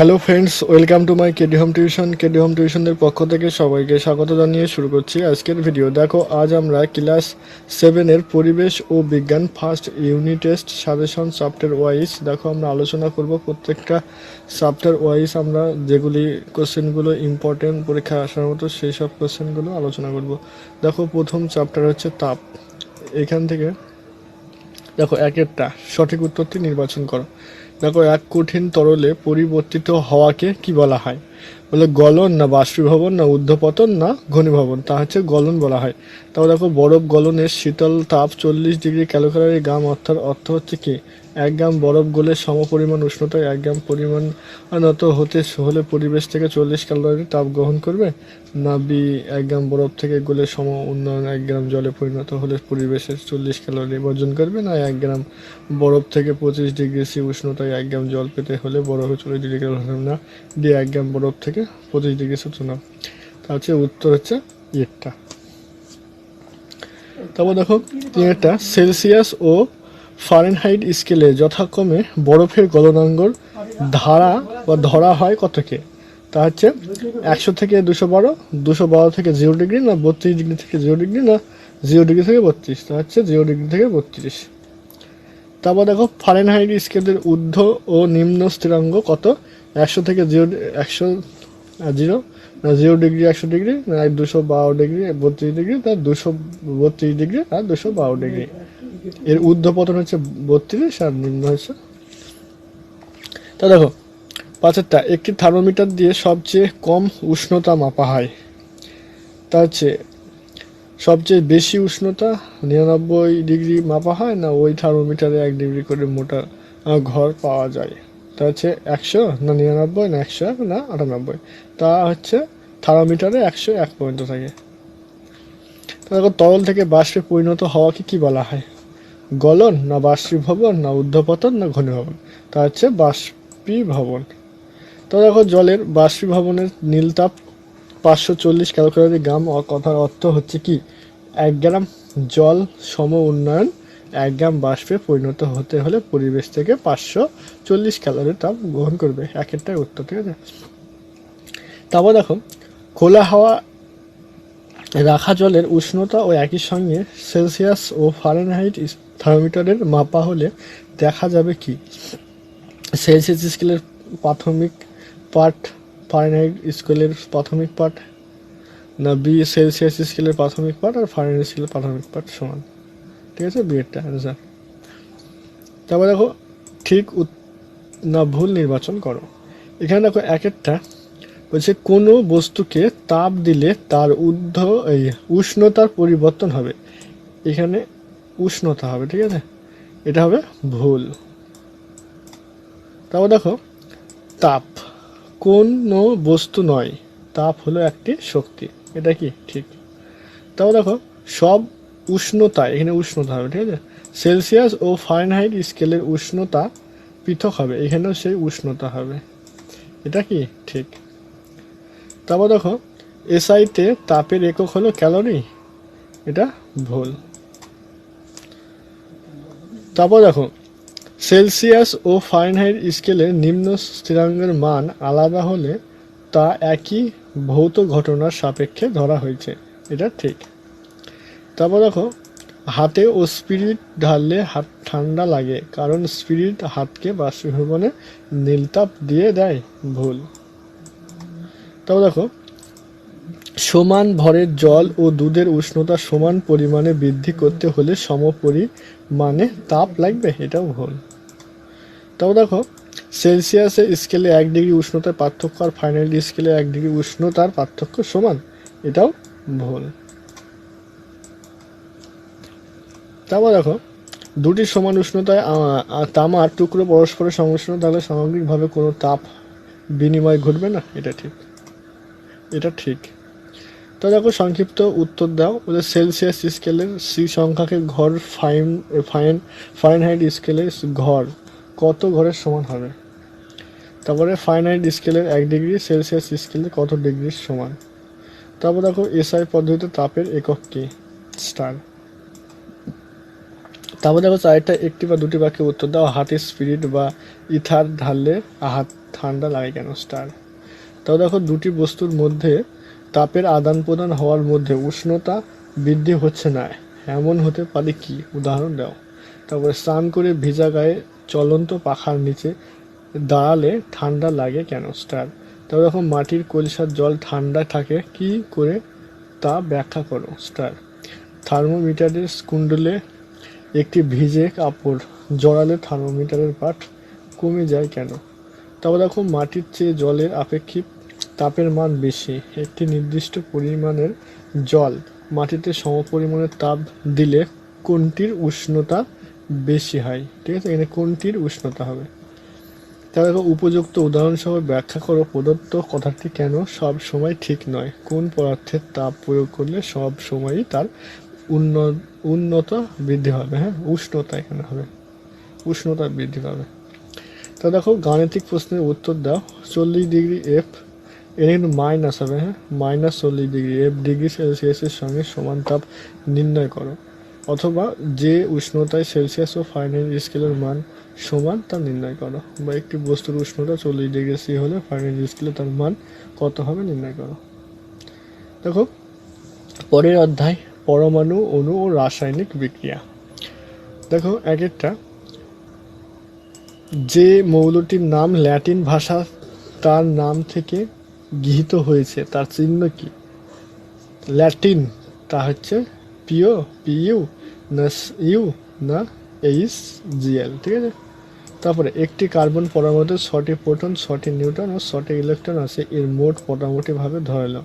Hello friends, welcome to my KD home tuition. KD home টিউশনের পক্ষ থেকে সবাইকে স্বাগত জানিয়ে শুরু করছি আজকের ভিডিও। দেখো, আজ আমরা ক্লাস 7-এর পরিবেশ ও বিজ্ঞান first unit test suggestion chapter wise দেখো আমরা আলোচনা করব। প্রত্যেকটা চ্যাপ্টার ওয়াইজ আমরা যেগুলি কোশ্চেনগুলো ইম্পর্টেন্ট পরীক্ষা আসার মতো সেই সব কোশ্চেনগুলো আলোচনা করব। দেখো, প্রথম চ্যাপ্টার হচ্ছে তাপ। এখান থেকে দেখো একেরটা সঠিক উত্তরটি নির্বাচন করো। দেখো, এক কঠিন তরলে পরিবর্তিত হওয়াকে কি বলা হয়? বলে গলন, না বাষ্পীভবন, না ঊর্ধ্বপতন, না ঘনীভবন। তা হচ্ছে গলন বলা হয়। তারপর দেখো, বরফ গলনের শীতল তাপ 40 ডিগ্রি ক্যালোরি গ্রাম, অর্থ হচ্ছে কি 1 গ্রাম বরফ গলে সমপরিমাণ উষ্ণতায় 1 গ্রাম পরিমাণত হতে হলে পরিবেশ থেকে 40 ক্যালোরি তাপ গ্রহণ করবে। না বি, 1 গ্রাম বরফ থেকে গলে সম উন্নয়ন 1 গ্রাম জলে পরিণত হলে পরিবেশের 40 ক্যালোরি বর্জন করবে। না 1 গ্রাম বরফ থেকে 25 ডিগ্রি সি উষ্ণতায় 1 গ্রাম জল পেতে হলে বরফে 40 ডিগ্রি ক্যালোরি। না ডি, 1 গ্রাম বরফ থেকে 25 ডিগ্রি সি উষ্ণতা। তা হচ্ছে উত্তর হচ্ছে এটা। তারপর দেখো, তিনটা সেলসিয়াস ও ফারেনহাইট স্কেলে যথাক্রমে বরফের গলনাঙ্গর ধারা বা ধরা হয় কতকে? তা হচ্ছে 100 থেকে 212, 212 থেকে 0 ডিগ্রি, না 32 ডিগ্রি থেকে 0 ডিগ্রি, না 0 ডিগ্রি থেকে 32। তা হচ্ছে 0 ডিগ্রি থেকে 32। তারপর দেখো, ফারেনহাইট স্কেলের ঊর্ধ্ব ও নিম্ন স্থিরাঙ্ক কত? 100 থেকে 0, 100 0, না 0 ডিগ্রি 100 ডিগ্রি, না 212 ডিগ্রি 32 ডিগ্রি, না 232 ডিগ্রি আর 212 ডিগ্রি। এর ঊর্ধ্বপতন হচ্ছে 32 আর নিম্ন হচ্ছে। তা দেখো, পাঁচেরটা একটি থার্মোমিটার দিয়ে সবচেয়ে কম উষ্ণতা মাপা হয়। তা হচ্ছে সবচেয়ে বেশি উষ্ণতা 99 ডিগ্রি মাপা হয়, না ওই থার্মোমিটারে 1 ডিগ্রি করে মোটা ঘর পাওয়া যায়। তা হচ্ছে 100, না 99, না 101, না 98। তা হচ্ছে থার্মোমিটারে 101 পর্যন্ত থাকে। দেখো, তরল থেকে বাষ্পে পরিণত হওয়াকে কি বলা হয়? গলন, না বাষ্পীভবন, না ঊর্ধ্বপতন, না ঘনীভবন। তা হচ্ছে বাষ্পীভবন। তো দেখো, জলের বাষ্পীভবনের নীলতাপ 540 ক্যালোরি গ্রাম। কথার অর্থ হচ্ছে কি 1 গ্রাম জল সম উন্নয়ন 1 গ্রাম বাষ্পে পরিণত হতে হলে পরিবেশ থেকে 540 ক্যালোরি তাপ গ্রহণ করবে। একেরটাই উত্তর, ঠিক আছে। তারপর দেখো, খোলা হাওয়া রাখা জলের উষ্ণতা ও একই সঙ্গে সেলসিয়াস ও ফারেনহাইট থার্মোমিটারের মাপা হলে দেখা যাবে কি? সেলসিয়াস স্কেলের প্রাথমিক পার্ট ফারেনহাইট স্কেলের প্রাথমিক পার্ট, না বি সেলসিয়াস স্কেলের প্রাথমিক পার্ট আর ফারেনহাইট স্কেলের প্রাথমিক পার্ট সমান। ঠিক আছে, বি এরটা অ্যান্সার। তারপর দেখো, ঠিক না ভুল নির্বাচন করো। এখানে দেখো একেরটা বলছে কোনো বস্তুকে তাপ দিলে তার উষ্ণতার পরিবর্তন হবে। এখানে উষ্ণতা হবে, ঠিক আছে, এটা হবে ভুল। তারপর দেখো, তাপ কোনো বস্তু নয়, তাপ হলো একটি শক্তি, এটা কি ঠিক? তারপর দেখো, সব উষ্ণতা, এখানে উষ্ণতা হবে, ঠিক আছে। সেলসিয়াস ও ফারেনহাইট স্কেলের উষ্ণতা পৃথক হবে, এখানেও সেই উষ্ণতা হবে, এটা কি ঠিক? তারপর দেখো, এসআইতে তাপের একক হলো ক্যালোরি, এটা ভুল। তারপর দেখো, সেলসিয়াস ও ফারেনহাইট স্কেলের নিম্ন স্থিরাঙ্কের মান আলাদা হলে তা একই ভৌত ঘটনার সাপেক্ষে ধরা হয়েছে, এটা ঠিক। তারপর দেখো, হাতে ও স্পিরিট ঢাললে হাত ঠান্ডা লাগে কারণ স্পিরিট হাতকে বাষ্পীভবনে নীলতাপ দিয়ে দেয়, ভুল। তারপর দেখো, সমান ভরের জল ও দুধের উষ্ণতা সমান পরিমাণে বৃদ্ধি করতে হলে সমপরিমাণে তাপ লাগবে, এটাও ভুল। তারপর দেখো, সেলসিয়াসের স্কেলে 1 ডিগ্রি উষ্ণতার পার্থক্য আর ফারেনহাইট স্কেলে 1 ডিগ্রি উষ্ণতার পার্থক্য সমান, এটাও ভুল। তারপর দেখো, দুটি সমান উষ্ণতায় তামার টুকরো পরস্পরের সংমিশ্রণ তাহলে সামগ্রিকভাবে কোনো তাপ বিনিময় ঘটবে না, এটা ঠিক, এটা ঠিক। তো দেখো, সংক্ষিপ্ত উত্তর দাও। ওদের সেলসিয়াস স্কেলের সি সংখ্যাকে ঘর, ফারেনহাইট স্কেলের ঘর কত ঘরের সমান হবে? তারপরে ফারেনহাইট স্কেলের 1 ডিগ্রি, সেলসিয়াস স্কেলের কত ডিগ্রির সমান? তারপর দেখো, এসআই পদ্ধতিতে তাপের একক কি? স্টার। তারপর দেখো চারটা একটি বা দুটি বাক্যে উত্তর দাও। হাতে স্পিরিট বা ইথার ঢাললে হাত ঠান্ডা লাগে কেন? স্টার। তাও দেখো দুটি বস্তুর মধ্যে তাপের আদান প্রদান হওয়ার মধ্যে উষ্ণতা বৃদ্ধি হচ্ছে না, এমন হতে পারে কি? উদাহরণ দাও। তারপরে স্নান করে ভিজা গায়ে চলন্ত পাখার নিচে দাঁড়ালে ঠান্ডা লাগে কেন? স্টার। তারপর দেখো মাটির কলসার জল ঠান্ডা থাকে কি করে, তা ব্যাখ্যা করো। স্টার। থার্মোমিটারের কুণ্ডলে একটি ভিজে কাপড় জড়ালে থার্মোমিটারের পাঠ কমে যায় কেন? তারপর দেখো মাটির চেয়ে জলের আপেক্ষিক তাপের মান বেশি। একটি নির্দিষ্ট পরিমাণের জল মাটিতে সমপরিমাণের তাপ দিলে কোনটির উষ্ণতা বেশি হয়? ঠিক আছে, এখানে কোনটির উষ্ণতা হবে। তাহলে দেখো উপযুক্ত উদাহরণসহ ব্যাখ্যা করো প্রদত্ত কথাটি কেন সব সময় ঠিক নয়। কোন পদার্থের তাপ প্রয়োগ করলে সব সময়ই তার উন্নত বৃদ্ধি হবে? হ্যাঁ, উষ্ণতা এখানে হবে, উষ্ণতা বৃদ্ধি পাবে। তা দেখো গাণিতিক প্রশ্নের উত্তর দাও। 40 ডিগ্রি এফ, এর কিন্তু মাইনাস হবে। হ্যাঁ, -40 ডিগ্রি এফ ডিগ্রি সেলসিয়াসের সঙ্গে সমান তাপ নির্ণয় করো। অথবা যে উষ্ণতায় সেলসিয়াস ও ফারেনহাইট স্কেলের মান সমান তা নির্ণয় করো। বা একটি বস্তুর উষ্ণতা 40 ডিগ্রি সি হলে ফারেনহাইট স্কেলে তার মান কত হবে নির্ণয় করো। দেখো পরের অধ্যায় পরমাণু, অণু ও রাসায়নিক বিক্রিয়া। দেখো এক একটা যে মৌলটির নাম ল্যাটিন ভাষা তার নাম থেকে গৃহীত হয়েছে তার চিহ্ন কি? ল্যাটিন, তা হচ্ছে পিইউ না ইউ না এইচ জিএল। ঠিক আছে। তারপরে একটি কার্বন পরমাণুতে 6টি প্রোটন, 6টি নিউট্রন ও 6টি ইলেকট্রন আছে, এর মোট মোটামুটিভাবে ধরে নাও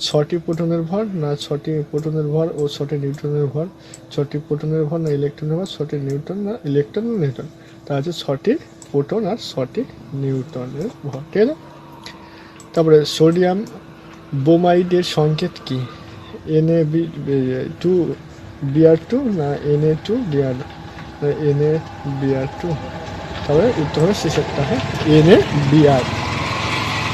6টি প্রোটনের ভর না 6টি প্রোটনের ভর ও 6টি নিউট্রনের ভর, 6টি প্রোটনের ভর না ইলেকট্রনের ভর, 6টি নিউট্রন না নিউট্রন। তা হচ্ছে 6টি প্রোটন আর 6টি নিউট্রনের ভর। ঠিক আছে। তারপরে সোডিয়াম বোমাইডের সংকেত কি? Na2Br2 না Na2Br না NaBr2। তারপরে উত্তর হবে শেষেরটা, হ্যাঁ, NaBr।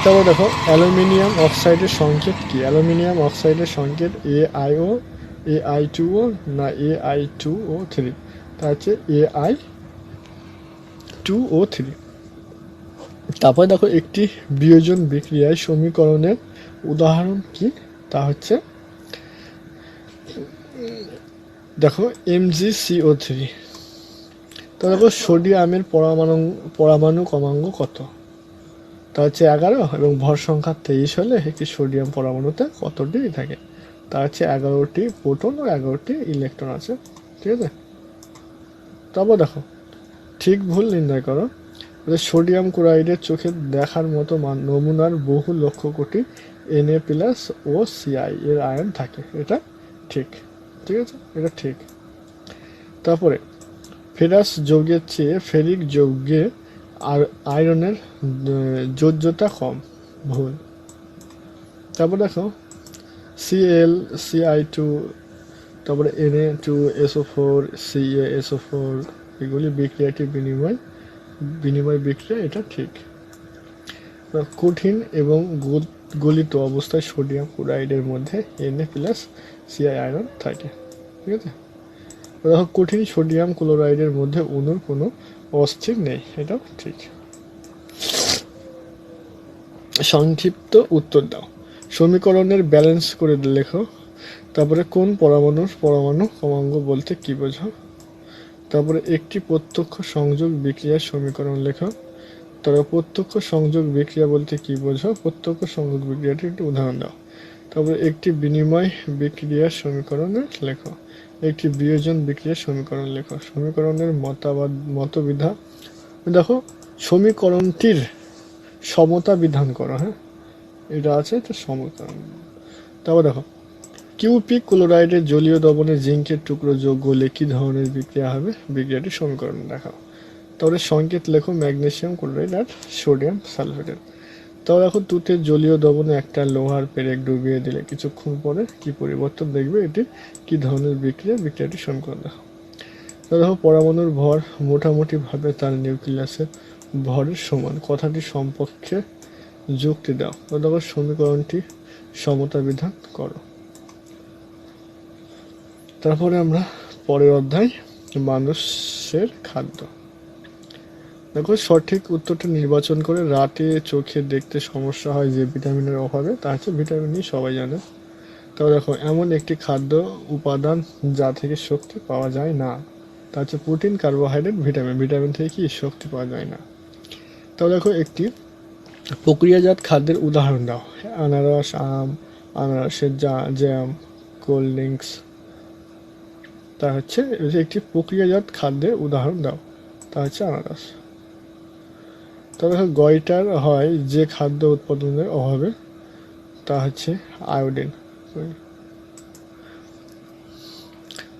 তারপর দেখো অ্যালুমিনিয়াম অক্সাইডের সংকেত কি? অ্যালুমিনিয়াম অক্সাইডের সংকেত AiO, Ai2O না Ai2O3। তা হচ্ছে Ai2O3। তারপরে দেখো একটি বিয়োজন বিক্রিয়ায় সমীকরণের উদাহরণ কি? তা হচ্ছে দেখো MgCO3। তো দেখো সোডিয়ামের পরমাণু ক্রমাঙ্ক কত? তা হচ্ছে 11 এবং ভর সংখ্যা 23 হলে একটি সোডিয়াম পরমাণুতে কতটি থাকে? তা হচ্ছে 11টি প্রোটন ও 11টি ইলেকট্রন আছে। ঠিক আছে। তারপর দেখো ঠিক ভুল নির্ণয় করো। সোডিয়াম ক্লোরাইডের চোখে দেখার মতো নমুনার বহু লক্ষ কোটি Na+ ও Ci এর আয়ন থাকে, এটা ঠিক। ঠিক আছে, এটা ঠিক। তারপরে ফেরাস যৌগের চেয়ে ফেরিক যৌগে আর আয়রনের যোজ্যতা কম, ভুল। তারপর দেখো Cl, Ci2, তারপরে Na2SO4, CaSO4 এগুলি বিক্রিয়াটি বিনিময় বিক্রিয়া, এটা ঠিক। কঠিন এবং গলিত অবস্থায় সোডিয়াম ক্লোরাইডের মধ্যে Na+ Ci আয়রন থাকে। ঠিক আছে। দেখো কঠিন সোডিয়াম ক্লোরাইডের মধ্যে অণুর কোনো অস্থির নেই, এটাও ঠিক। সংক্ষিপ্ত উত্তর দাও। সমীকরণের ব্যালেন্স করে লেখো। তারপরে কোন পরমাণু ক্রমাঙ্ক বলতে কি বোঝো? তারপরে একটি প্রত্যক্ষ সংযোগ বিক্রিয়ার সমীকরণ লেখো। তারপরে প্রত্যক্ষ সংযোগ বিক্রিয়া বলতে কি বোঝো? প্রত্যক্ষ সংযোগ বিক্রিয়াটির একটি উদাহরণ দাও। তারপরে একটি বিনিময় বিক্রিয়ার সমীকরণ লেখো। একটি বিয়োজন বিক্রিয়ার সমীকরণ লেখো। সমীকরণের মতবিধা দেখো, সমীকরণটির সমতা বিধান করো। হ্যাঁ, এটা আছে, এটা সমীকরণ। তারপর দেখো কিউপিক ক্লোরাইডের জলীয় দ্রবণে জিঙ্কের টুকরো যোগ করলে কি ধরনের বিক্রিয়া হবে? বিক্রিয়াটির সমীকরণ দেখাও। তারপরে সংকেত লেখো ম্যাগনেসিয়াম ক্লোরাইড আর সোডিয়াম সালফেটের। তাও দেখো তুতের জলীয় দ্রবণে একটা লোহার পেরেক ডুবিয়ে দিলে কিছুক্ষণ পরে কি পরিবর্তন দেখবে, এটি কি ধরনের বিক্রিয়া? বিক্রিয়াটির সমীকরণ দেখো। তাও দেখো পরমাণুর ভর মোটামুটিভাবে তার নিউক্লিয়াসের ভরের সমান, কথাটির সম্পর্কে যুক্তি দাও। তো দেখো সমীকরণটি সমতা বিধান করো। তারপরে আমরা পরের অধ্যায় মানুষের খাদ্য। দেখো সঠিক উত্তরটা নির্বাচন করে। রাতে চোখে দেখতে সমস্যা হয় যে ভিটামিনের অভাবে, তা হচ্ছে ভিটামিন ই, সবাই জানে। তবে দেখো এমন একটি খাদ্য উপাদান যা থেকে শক্তি পাওয়া যায় না, তা হচ্ছে প্রোটিন, কার্বোহাইড্রেট, ভিটামিন। ভিটামিন থেকে কি শক্তি পাওয়া যায় না। তবে দেখো একটি প্রক্রিয়াজাত খাদ্যের উদাহরণ দাও। আনারস, আম, আনারসের জ্যাম, কোল্ড ড্রিঙ্কস। তা হচ্ছে একটি প্রক্রিয়াজাত খাদ্যের উদাহরণ দাও, তা হচ্ছে আনারস। তবে গয়টার হয় যে খাদ্য উৎপাদনের অভাবে, তা হচ্ছে আয়োডিন।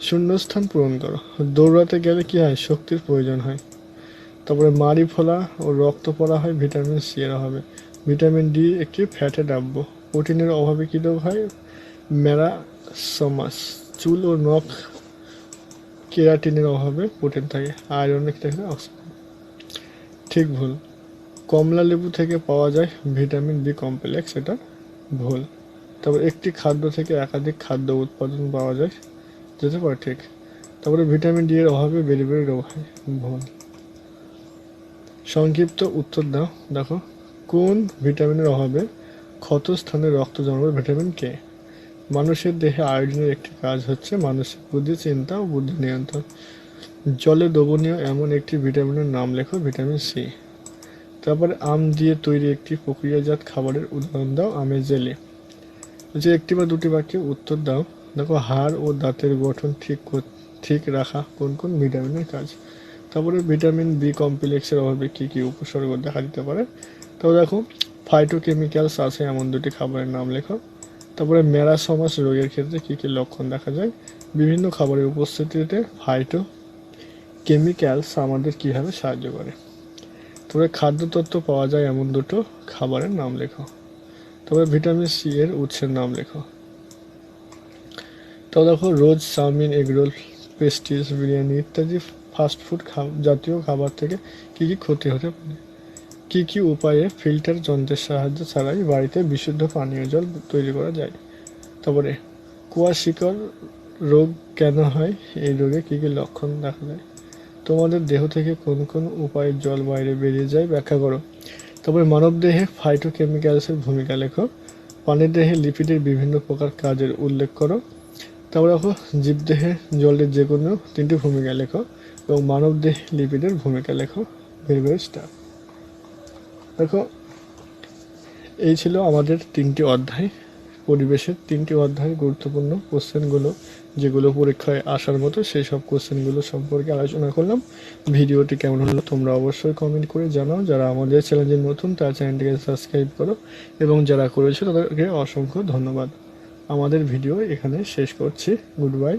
শূন্যস্থান পূরণ করো। দৌড়াতে গেলে কি হয়? শক্তির প্রয়োজন হয়। তারপরে মাড়ি ফোলা ও রক্ত পড়া হয় ভিটামিন সি এর অভাবে। ভিটামিন ডি একটি ফ্যাটে দ্রব্য। প্রোটিনের অভাবে কী রোগ হয়? মেরাসমাস। চুল ও নখ কেরাটিনের অভাবে প্রোটিন থাকে। আয়রন থাকে অক্সিজেন। ঠিক ভুল। কমলা লেবু থেকে পাওয়া যায় ভিটামিন বি কমপ্লেক্স, এটা ভুল। তারপর একটি খাদ্য থেকে একাধিক খাদ্য উৎপাদন পাওয়া যায়, যেতে পারে, ঠিক। তারপরে ভিটামিন ডি এর অভাবে বেরি বেরি রোগ হয়, ভুল। সংক্ষিপ্ত উত্তর দাও। দেখো কোন ভিটামিনের অভাবে ক্ষতস্থানে রক্ত জমাবে? Vitamin K. মানুষের দেহে আয়োডিনের একটি কাজ হচ্ছে মানসিক বুদ্ধি, চিন্তা ও বুদ্ধি নিয়ন্ত্রণ। জলে দ্রবণীয় এমন একটি ভিটামিনের নাম লেখো। Vitamin C. তারপরে আম দিয়ে তৈরি একটি প্রক্রিয়াজাত খাবারের উদাহরণ দাও। আমের জেলি। যে একটি বা দুটি বাক্যে উত্তর দাও। দেখো হাড় ও দাঁতের গঠন ঠিক রাখা কোন কোন ভিটামিনের কাজ। তারপরে ভিটামিন বি কমপ্লেক্সের অভাবে কী কী উপসর্গ দেখা দিতে পারে। তারপর দেখো ফাইটোকেমিক্যালস আছে এমন দুটি খাবারের নাম লেখো। তারপরে মেরাসমাস রোগের ক্ষেত্রে কী কী লক্ষণ দেখা যায়। বিভিন্ন খাবারের উপস্থিতিতে ফাইটোকেমিক্যালস আমাদের কীভাবে সাহায্য করে। তবে খাদ্যতত্ত্ব পাওয়া যায় এমন দুটো খাবারের নাম লেখো। তবে ভিটামিন সি এর উৎসের নাম লেখো। তবে দেখো রোজ চাউমিন, এগরোল, পেস্ট্রিজ, বিরিয়ানি ইত্যাদি ফাস্টফুড জাতীয় খাবার থেকে কী কী ক্ষতি হতে পারে। কী কী উপায়ে ফিল্টার যন্ত্রের সাহায্য ছাড়াই বাড়িতে বিশুদ্ধ পানীয় জল তৈরি করা যায়। তারপরে কুয়াশিকর রোগ কেন হয়? এই রোগে কী কী লক্ষণ দেখা যায়। তোমাদের দেহ থেকে কোন কোন উপায়ে জল বাইরে বেরিয়ে যায় ব্যাখ্যা করো। তারপরে মানবদেহে ফাইটোকেমিক্যালসের ভূমিকা লেখো। প্রাণীদেহে লিপিডের বিভিন্ন প্রকার কাজের উল্লেখ করো। তারপরে দেখো জীবদেহে জলের যে কোনো তিনটি ভূমিকা লেখো এবং মানবদেহে লিপিডের ভূমিকা লেখো। Very very star. দেখো এই ছিল আমাদের 3টি অধ্যায়, পরিবেশের 3টি অধ্যায় গুরুত্বপূর্ণ কোশ্চেনগুলো, যেগুলো পরীক্ষায় আসার মতো, সেই সব কোশ্চেনগুলো সম্পর্কে আলোচনা করলাম। ভিডিওটি কেমন হলো তোমরা অবশ্যই কমেন্ট করে জানাও। যারা আমাদের চ্যানেলে নতুন তারা চ্যানেলটিকে সাবস্ক্রাইব করো এবং যারা করেছো তাদেরকে অসংখ্য ধন্যবাদ। আমাদের ভিডিও এখানে শেষ করছি। Good bye.